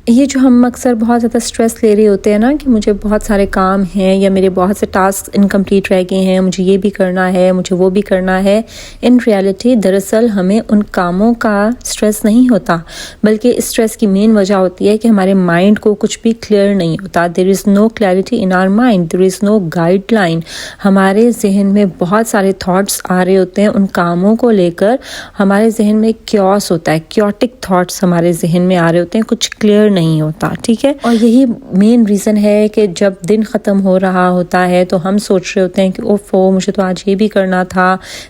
ये जो हम अक्सर बहुत ज़्यादा स्ट्रेस ले रहे होते हैं ना कि मुझे बहुत सारे काम हैं या मेरे बहुत से टास्क इनकम्प्लीट रह गए हैं, मुझे ये भी करना है, मुझे वो भी करना है। इन रियलिटी दरअसल हमें उन कामों का स्ट्रेस नहीं होता, बल्कि इस स्ट्रेस की मेन वजह होती है कि हमारे माइंड को कुछ भी क्लियर नहीं होता। There is no clarity in our mind, there is no guideline. हमारे जहन में बहुत सारे थाट्स आ रहे होते हैं, उन कामों को लेकर हमारे जहन में क्योस होता है, क्योटिक थाट्स हमारे जहन में आ रहे होते हैं, कुछ क्लियर नहीं होता। ठीक है, और यही मेन रीज़न है कि जब दिन ख़त्म हो रहा होता है तो हम सोच रहे होते हैं कि ओफो मुझे तो आज ये भी करना था,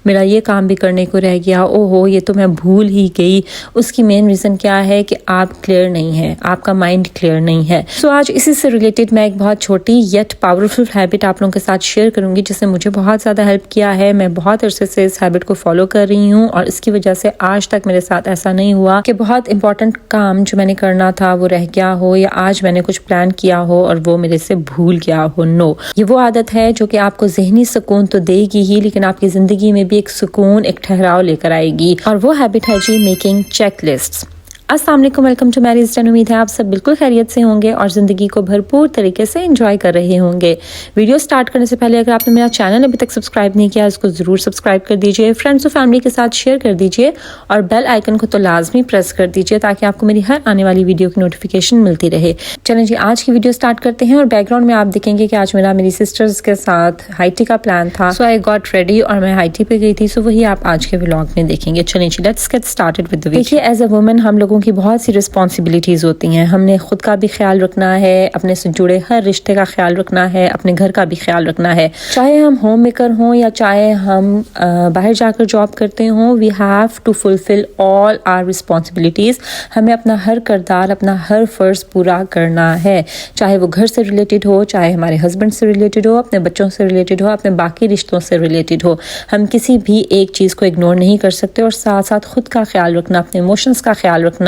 मेरा ये काम भी करने को रह गया, ओहो ये तो मैं भूल ही गई। उसकी मेन रीज़न क्या है कि आप क्लियर नहीं है, आपका माइंड क्लियर नहीं है। सो आज इसी से रिलेटेड मैं एक बहुत छोटी येट पावरफुल हैबिट आप लोगों के साथ शेयर करूंगी, जिसने मुझे बहुत ज़्यादा हेल्प किया है। मैं बहुत अरसे से इस हैबिट को फॉलो कर रही हूँ और इसकी वजह से आज तक मेरे साथ ऐसा नहीं हुआ कि बहुत इंपॉर्टेंट काम जो मैंने करना था वो रह गया हो, या आज मैंने कुछ प्लान किया हो और वो मेरे से भूल गया हो। नो, ये वो आदत है जो कि आपको ज़हनी सुकून तो देगी ही, लेकिन आपकी ज़िंदगी में भी एक सुकून, एक ठहराव लेकर आएगी। और वो हैबिट है जी मेकिंग चेकलिस्ट्स। अस्सलाम वालेकुम, वेलकम टू मैरिज डन। उम्मीद है आप सब बिल्कुल खैरियत से होंगे और ज़िंदगी को भरपूर तरीके से एंजॉय कर रहे होंगे। वीडियो स्टार्ट करने से पहले अगर आपने मेरा चैनल अभी तक सब्सक्राइब नहीं किया, इसको ज़रूर सब्सक्राइब कर दीजिए, फ्रेंड्स और फैमिली के साथ शेयर कर दीजिए और बेल आइकन को तो लाजमी प्रेस कर दीजिए ताकि आपको मेरी हर आने वाली वीडियो की नोटिफिकेशन मिलती रहे। चलें जी, आज की वीडियो स्टार्ट करते हैं। और बैकग्राउंड में आप देखेंगे कि आज मेरी सिस्टर्स के साथ हाइटी का प्लान था। सो आई गॉट रेडी और मैं हाइटी पे गई थी। सो वही आप आज के व्लॉग में देखेंगे। चलें जी, let's get started with the video. देखिए, एज अ वुमन हम लोगों की बहुत सी रिस्पॉन्सिबिलिटीज़ होती हैं। हमने खुद का भी ख्याल रखना है, अपने से जुड़े हर रिश्ते का ख्याल रखना है, अपने घर का भी ख्याल रखना है। चाहे हम होम मेकर हों या चाहे हम बाहर जाकर जॉब करते हों, we have to fulfil all our responsibilities. हमें अपना हर किरदार, अपना हर फ़र्ज़ पूरा करना है, चाहे वो घर से रिलेटेड हो, चाहे हमारे हस्बैंड से रिलेटेड हो, अपने बच्चों से रिलेटेड हो, अपने बाकी रिश्तों से रिलेटेड हो। हम किसी भी एक चीज़ को इग्नोर नहीं कर सकते और साथ साथ खुद का ख्याल रखना, अपने इमोशंस का ख्याल रखना,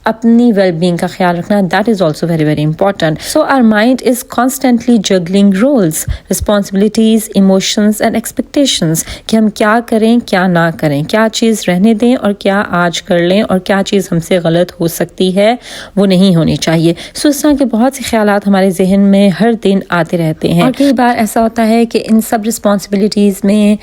अपनी वेलबींग का ख्याल रखना, that is also very very important. So our mind is constantly juggling roles, responsibilities, emotions and expectations, कि हम क्या करें क्या ना करें, क्या चीज़ रहने दें और क्या आज कर लें, और क्या चीज़ हमसे गलत हो सकती है वो नहीं होनी चाहिए। सो इस तरह के बहुत से ख्यालात हमारे जहन में हर दिन आते रहते हैं। और कई बार ऐसा होता है कि इन सब रिस्पॉन्सिबिलिटीज़ में,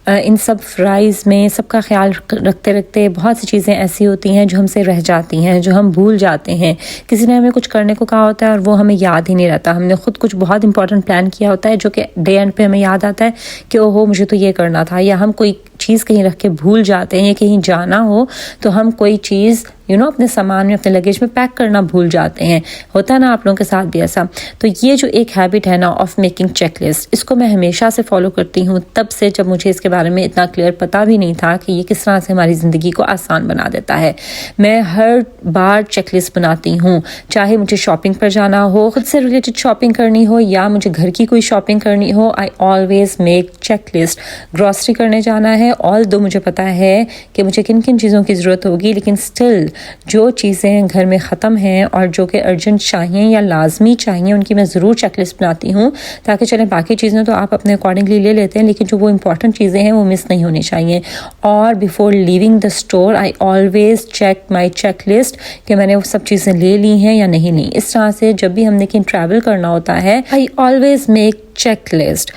इन सब फ्राइज़ में सबका ख्याल रखते रखते बहुत सी चीज़ें ऐसी होती हैं जो हमसे रह जाती हैं, जो हम भूल जाते हैं। किसी ने हमें कुछ करने को कहा होता है और वो हमें याद ही नहीं रहता। हमने खुद कुछ बहुत इंपॉर्टेंट प्लान किया होता है जो कि डे एंड पे हमें याद आता है कि ओहो मुझे तो ये करना था, या हम कोई चीज़ कहीं रख के भूल जाते हैं, या कहीं जाना हो तो हम कोई चीज़ अपने सामान में, अपने लगेज में पैक करना भूल जाते हैं। होता है ना आप लोगों के साथ भी ऐसा? तो ये जो एक हैबिट है ना ऑफ मेकिंग चेकलिस्ट, इसको मैं हमेशा से फॉलो करती हूँ, तब से जब मुझे इसके बारे में इतना क्लियर पता भी नहीं था कि ये किस तरह से हमारी ज़िंदगी को आसान बना देता है। मैं हर बार चेकलिस्ट बनाती हूँ, चाहे मुझे शॉपिंग पर जाना हो, खुद से रिलेटेड शॉपिंग करनी हो या मुझे घर की कोई शॉपिंग करनी हो, I always make checklist. Grocery करने जाना है, ऑल दो मुझे पता है कि मुझे किन किन चीज़ों की ज़रूरत होगी, लेकिन स्टिल जो चीज़ें घर में ख़त्म हैं और जो कि अर्जेंट चाहिए या लाजमी चाहिए, उनकी मैं ज़रूर चेकलिस्ट बनाती हूँ, ताकि चलें बाकी चीज़ें तो आप अपने अकॉर्डिंगली ले लेते हैं, लेकिन जो वो इंपॉर्टेंट चीज़ें हैं वो मिस नहीं होनी चाहिए। और before leaving the store I always check my checklist कि मैंने वो सब चीज़ें ले ली हैं या नहीं ली। इस तरह से जब भी हमने कहीं ट्रैवल करना होता है, आई ऑलवेज मेक चेकलिस्ट।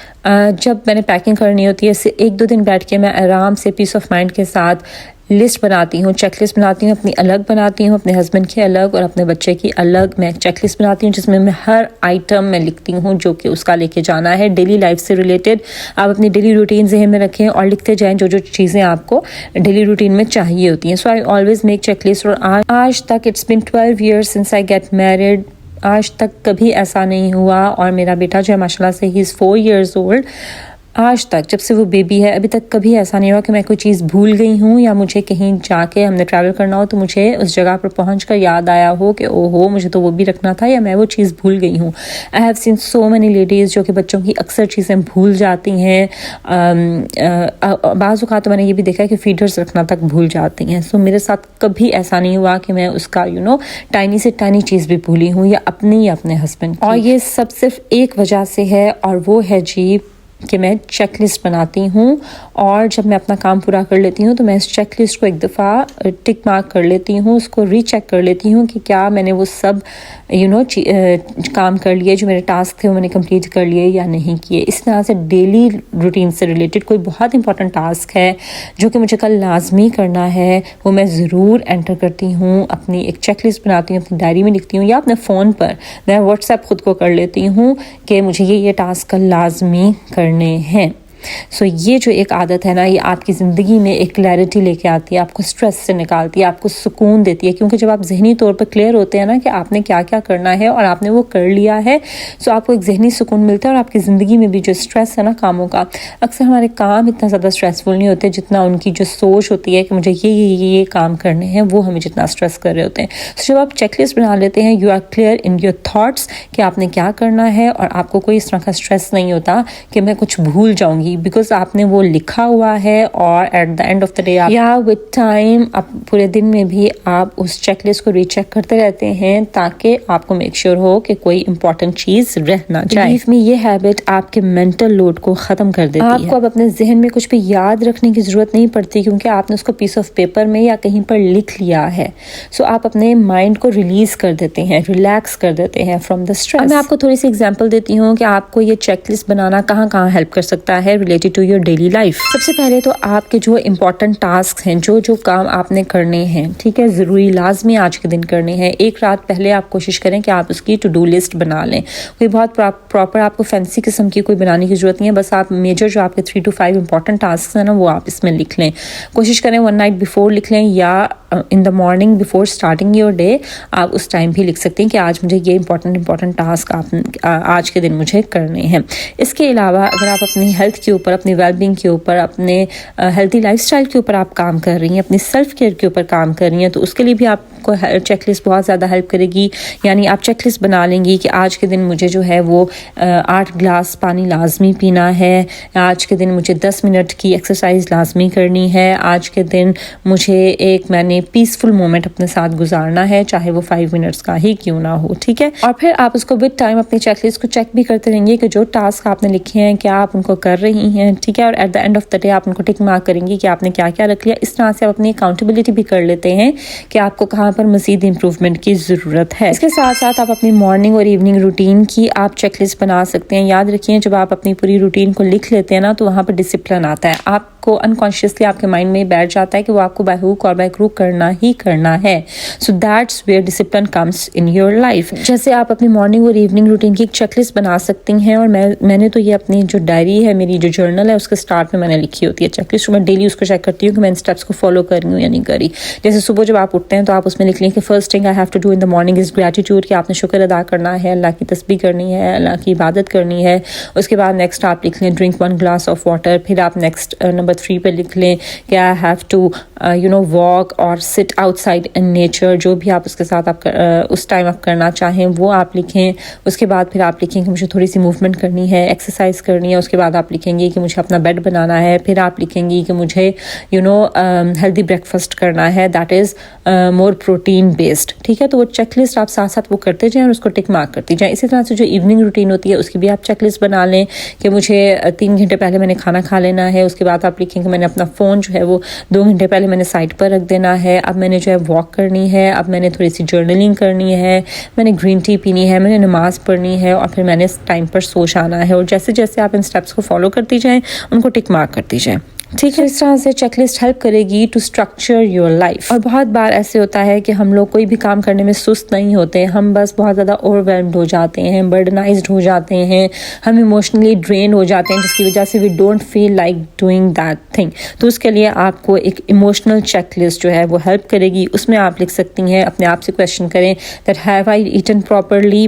जब मैंने पैकिंग करनी होती है, इससे एक दो दिन बैठ के मैं आराम से पीस ऑफ माइंड के साथ लिस्ट बनाती हूँ, चेकलिस्ट बनाती हूँ, अपनी अलग बनाती हूँ, अपने हस्बैंड की अलग और अपने बच्चे की अलग। मैं चेकलिस्ट बनाती हूँ जिसमें मैं हर आइटम में लिखती हूँ जो कि उसका लेके जाना है, डेली लाइफ से रिलेटेड। आप अपनी डेली रूटीन जहन में रखें और लिखते जाएं जो जो चीज़ें आपको डेली रूटीन में चाहिए होती हैं। सो आई ऑलवेज मेक चेकलिस्ट। और आज तक it's been 12 years since I get married, आज तक कभी ऐसा नहीं हुआ। और मेरा बेटा जो है माशाल्लाह से ही इज़ 4 years old, आज तक जब से वो बेबी है अभी तक कभी ऐसा नहीं हुआ कि मैं कोई चीज़ भूल गई हूँ, या मुझे कहीं जाके हमने ट्रैवल करना हो तो मुझे उस जगह पर पहुँचकर याद आया हो कि ओहो मुझे तो वो भी रखना था, या मैं वो चीज़ भूल गई हूँ। I have seen so many ladies जो कि बच्चों की अक्सर चीज़ें भूल जाती हैं। बाज़ औक़ात तो मैंने ये भी देखा है कि फीडर्स रखना तक भूल जाती हैं। सो मेरे साथ कभी ऐसा नहीं हुआ कि मैं उसका टाइनी से टाइनी चीज़ भी भूली हूँ, या अपनी या अपने हस्बैंड। और ये सब सिर्फ एक वजह से है, और वो है जी कि मैं चेक लिस्ट बनाती हूँ, और जब मैं अपना काम पूरा कर लेती हूँ तो मैं इस चेक लिस्ट को एक दफ़ा टिक मार्क कर लेती हूँ, उसको रीचेक कर लेती हूँ कि क्या मैंने वो सब काम कर लिए, जो मेरे टास्क थे वो मैंने कंप्लीट कर लिए या नहीं किए। इस तरह से डेली रूटीन से रिलेटेड कोई बहुत इंपॉर्टेंट टास्क है जो कि मुझे कल लाजमी करना है, वो मैं ज़रूर एंटर करती हूँ, अपनी एक चेक लिस्ट बनाती हूँ, अपनी डायरी में लिखती हूँ, या अपने फ़ोन पर मैं व्हाट्सएप खुद को कर लेती हूँ कि मुझे ये टास्क कल लाजमी करने हैं। सो ये जो एक आदत है ना, ये आपकी ज़िंदगी में एक क्लैरिटी लेके आती है, आपको स्ट्रेस से निकालती है, आपको सुकून देती है, क्योंकि जब आप जहनी तौर पर क्लियर होते हैं ना कि आपने क्या क्या करना है और आपने वो कर लिया है, सो आपको एक जहनी सुकून मिलता है। और आपकी ज़िंदगी में भी जो स्ट्रेस है ना कामों का, अक्सर हमारे काम इतना ज़्यादा स्ट्रेसफुल नहीं होते जितना उनकी जो सोच होती है कि मुझे ये काम करने हैं, वो हमें जितना स्ट्रेस कर रहे होते हैं। सो जब आप चेकलिस्ट बना लेते हैं, you are clear in your thoughts कि आपने क्या करना है, और आपको कोई इस तरह का स्ट्रेस नहीं होता कि मैं कुछ भूल जाऊँगी, बिकॉज आपने वो लिखा हुआ है। और at the end of the day या विद टाइम आप पूरे दिन में भी आप उस चेकलिस्ट को रीचेक करते रहते हैं, ताकि आपको मेक श्योर हो कि कोई इंपॉर्टेंट चीज रह ना जाए। बिलीव मी, ये हैबिट आपके मेंटल लोड को खत्म कर देती है। आपको अब अपने जहन में कुछ भी याद रखने की जरूरत नहीं पड़ती, क्योंकि आपने उसको पीस ऑफ पेपर में या कहीं पर लिख लिया है। सो आप अपने माइंड को रिलीज कर देते हैं, रिलैक्स कर देते हैं फ्रॉम द स्ट्रेस। मैं आपको थोड़ी सी एग्जांपल देती हूँ कि आपको ये चेकलिस्ट बनाना कहाँ कहाँ हेल्प कर सकता है related to your daily life. सबसे पहले तो आपके जो इंपॉर्टेंट टास्क हैं, जो काम आपने करने हैं, ठीक है, ज़रूरी लाजमी आज के दिन करने हैं, एक रात पहले आप कोशिश करें कि आप उसकी टू डू लिस्ट बना लें। कोई बहुत प्रॉपर आपको फैंसी किस्म की कोई बनाने की जरूरत नहीं है, बस आप मेजर जो आपके 3 to 5 इंपॉर्टेंट टास्क हैं ना, वो आप इसमें लिख लें। कोशिश करें 1 नाइट बिफोर लिख लें, या इन the morning before starting your day आप उस टाइम भी लिख सकते हैं कि आज मुझे ये इंपॉर्टेंट टास्क आज के दिन मुझे करने हैं। इसके अलावा अगर आप अपनी हेल्थ के ऊपर, अपनी वेलबींग के ऊपर, अपने हेल्थी लाइफस्टाइल के ऊपर आप काम कर रही हैं, अपनी सेल्फ केयर के ऊपर काम कर रही हैं, तो उसके लिए भी आपको चेकलिस्ट बहुत ज़्यादा हेल्प करेगी। यानी आप चेकलिस्ट बना लेंगी कि आज के दिन मुझे जो है वो 8 गिलास पानी लाजमी पीना है, आज के दिन मुझे 10 मिनट की एक्सरसाइज लाजमी करनी है, आज के दिन मुझे मैंने पीसफुल मोमेंट अपने साथ गुजारना है, चाहे वो 5 मिनट्स का ही क्यों ना हो, ठीक है। और फिर आप उसको विद टाइम अपनी चेकलिस्ट को चेक भी करते रहेंगे कि जो टास्क आपने लिखे हैं क्या आप उनको कर रही हैं, ठीक है। और at the end of the day आप उनको टिक मार्क करेंगे कि आपने क्या क्या रख लिया। इस तरह से आप अपनी अकाउंटेबिलिटी भी कर लेते हैं कि आपको कहाँ पर मजीद इंप्रूवमेंट की ज़रूरत है। इसके साथ साथ आप अपनी मॉर्निंग और इवनिंग रूटीन की आप चेकलिस्ट बना सकते हैं। याद रखिए, जब आप अपनी पूरी रूटीन को लिख लेते हैं ना, तो वहाँ पर डिसिप्लिन आता है। आपको अनकॉन्शियसली आपके माइंड में बैठ जाता है कि वो आपको बाय हुक और बाय क्रूक करना ही करना है। So that's where discipline comes in your life. जैसे आप अपनी मॉर्निंग और इवनिंग रूटीन की एक चेकलिस्ट बना सकती हैं, और मैंने तो ये अपनी जो डायरी है, मेरी जो जर्नल है, उसके स्टार्ट में मैंने लिखी होती है चेकलिस्ट। मैं डेली उसको चेक करती हूँ कि मैं इन स्टेप्स को फॉलो कर रही हूँ या नहीं करी। जैसे सुबह जब आप उठते हैं तो आप उसमें लिख लें कि first thing I have to do in the morning is gratitude, कि आपने शुक्र अदा करना है, अल्लाह की तस्बीह करनी है, अल्लाह की इबादत करनी है। उसके बाद नेक्स्ट आप लिख लें ड्रिंक 1 ग्लास ऑफ वाटर। फिर आप नेक्स्ट नंबर 3 पे लिख लें कि आई हैव टू वॉक और सिट आउटसाइड इन नेचर। जो भी आप उसके साथ आप उस टाइम आप करना चाहें वो आप लिखें। उसके बाद फिर आप लिखें कि मुझे थोड़ी सी मूवमेंट करनी है, एक्सरसाइज करनी है। उसके बाद आप लिखेंगे कि मुझे अपना बेड बनाना है। फिर आप लिखेंगी कि मुझे हेल्दी ब्रेकफास्ट करना है, that is more protein based, ठीक है। तो वो चेकलिस्ट आप साथ साथ वो करते जाएं और उसको टिक मार्क करती जाएं। इसी तरह से जो इवनिंग रूटीन होती है उसकी भी आप चेकलिस्ट बना लें कि मुझे 3 घंटे पहले मैंने खाना खा लेना है। उसके बाद आप लिखें कि मैंने अपना फ़ोन जो है वो 2 घंटे पहले मैंने साइड पर रख देना है। अब मैंने जो है वॉक करनी है, अब मैंने थोड़ी सी जर्नलिंग करनी है, मैंने ग्रीन टी पीनी है, मैंने नमाज़ पढ़नी है, और फिर मैंने टाइम पर सो जाना है। और जैसे जैसे आप इन स्टेप्स को फॉलो करती जाएं, उनको टिक मार्क करती जाएं, ठीक है। इस तरह से चेकलिस्ट हेल्प करेगी टू स्ट्रक्चर योर लाइफ। और बहुत बार ऐसे होता है कि हम लोग कोई भी काम करने में सुस्त नहीं होते, हम बस बहुत ज़्यादा ओवरवेल्म्ड हो जाते हैं, बर्डनाइज्ड हो जाते हैं, हम इमोशनली ड्रेन हो जाते हैं, जिसकी वजह से we don't feel like doing that thing. तो उसके लिए आपको एक इमोशनल चेकलिस्ट जो है वो हेल्प करेगी। उसमें आप लिख सकती हैं, अपने आप से क्वेश्चन करें that have I eaten properly,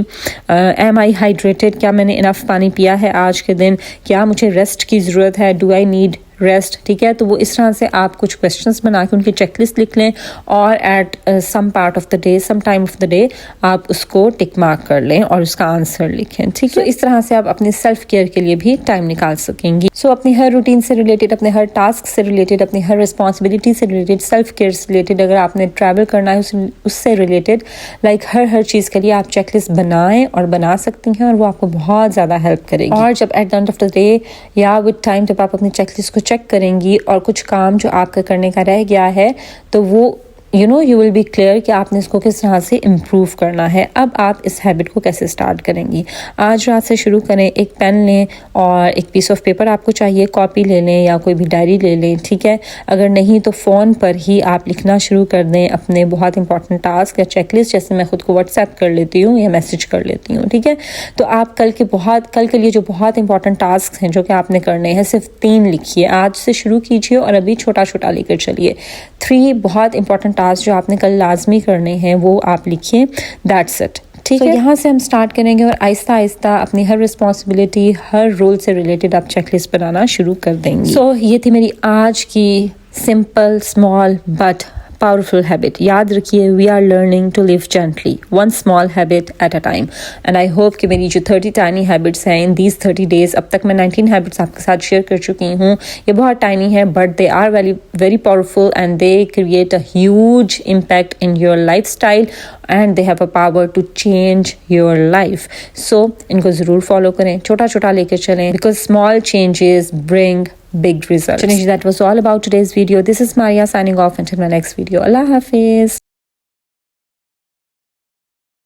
M I hydrated, क्या मैंने इनफ पानी पिया है आज के दिन, क्या मुझे रेस्ट की ज़रूरत है, डू आई नीड रेस्ट, ठीक है। तो वो इस तरह से आप कुछ क्वेश्चंस बना के उनकी चेकलिस्ट लिख लें और at some part of the day, some time of the day आप उसको टिक मार्क कर लें और उसका आंसर लिखें, ठीक है। इस तरह से आप अपने सेल्फ केयर के लिए भी टाइम निकाल सकेंगी। सो अपनी हर रूटीन से रिलेटेड, अपने हर टास्क से रिलेटेड, अपनी हर रिस्पॉन्सिबिलिटी से रिलेटेड, सेल्फ केयर से रिलेटेड, अगर आपने ट्रैवल करना है उससे रिलेटेड, लाइक हर चीज़ के लिए आप चेकलिस्ट बनाएं और बना सकती हैं और वो आपको बहुत ज़्यादा हेल्प करेगी। और जब at the end of the day या विद टाइम जब आप अपनी चेकलिस्ट को चेक करेंगी और कुछ काम जो आपका करने का रह गया है तो वो यू विल बी क्लियर कि आपने इसको किस तरह से इम्प्रूव करना है। अब आप इस हैबिट को कैसे स्टार्ट करेंगी? आज रात से शुरू करें। एक पेन लें और एक पीस ऑफ पेपर आपको चाहिए, कॉपी ले लें या कोई भी डायरी ले लें, ठीक है। अगर नहीं तो फ़ोन पर ही आप लिखना शुरू कर दें अपने बहुत इंपॉर्टेंट टास्क या चेकलिस्ट, जैसे मैं खुद को व्हाट्सएप कर लेती हूँ या मैसेज कर लेती हूँ, ठीक है। तो आप कल के लिए जो बहुत इंपॉर्टेंट टास्क हैं जो कि आपने करने हैं, सिर्फ 3 लिखिए। आज से शुरू कीजिए और अभी छोटा छोटा लेकर चलिए। 3 बहुत इंपॉर्टेंट टास्क जो आपने कल लाजमी करने हैं वो आप लिखिए, दैट्स इट, ठीक है। यहाँ से हम स्टार्ट करेंगे और आहिस्ता आहिस्ता अपनी हर रिस्पॉन्सिबिलिटी, हर रोल से रिलेटेड आप चेकलिस्ट बनाना शुरू कर देंगे। सो ये थी मेरी आज की simple, small but powerful habit. याद रखिए, we are learning to live gently, one small habit at a time. And I hope कि मेरी जो 30 tiny habits हैं in these 30 days, अब तक मैं 19 habits आपके साथ शेयर कर चुकी हूँ। ये बहुत tiny है but they are very very powerful and they create a huge impact in your lifestyle and they have a power to change your life. So इनको ज़रूर follow करें, छोटा छोटा लेकर चलें, because small changes bring big results. That was all about today's video. This is Maria signing off until my next video. Allah Hafiz.